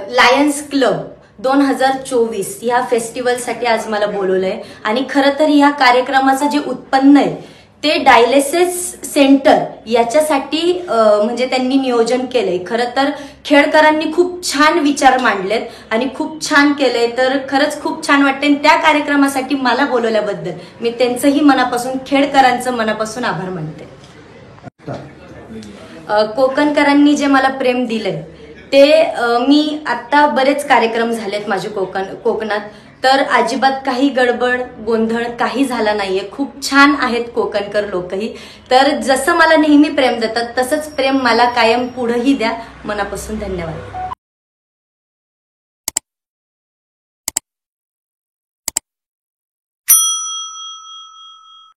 Lions club 2024 ह्या फेस्टिवलसाठी आज मला बोलवलंय आणि खरं तर ह्या कार्यक्रमाचं जे उत्पन्न आहे ते डायलिसिस सेंटर याच्यासाठी म्हणजे त्यांनी नियोजन केलंय। खरं तर खेडकरांनी खूप छान विचार मांडलेत आणि खूप छान केलंय, तर खरंच खूप छान वाटतंय। त्या कार्यक्रमासाठी मला बोलवल्याबद्दल मी त्यांचंही मनापासून, खेडकरांचं मनापासून आभार मानते। कोकणकरांनी जे मला प्रेम दिलंय ते मी आता बरेच कार्यक्रम झालेत माझे कोकणात, तर अजिबात काही गडबड गोंधळ काही झाला नाहीये। खूप छान आहेत कोकणकर लोकही, तर जसं मला नेहमी प्रेम देतात तसंच प्रेम मला कायम पुढेही द्या। मनापासून धन्यवाद।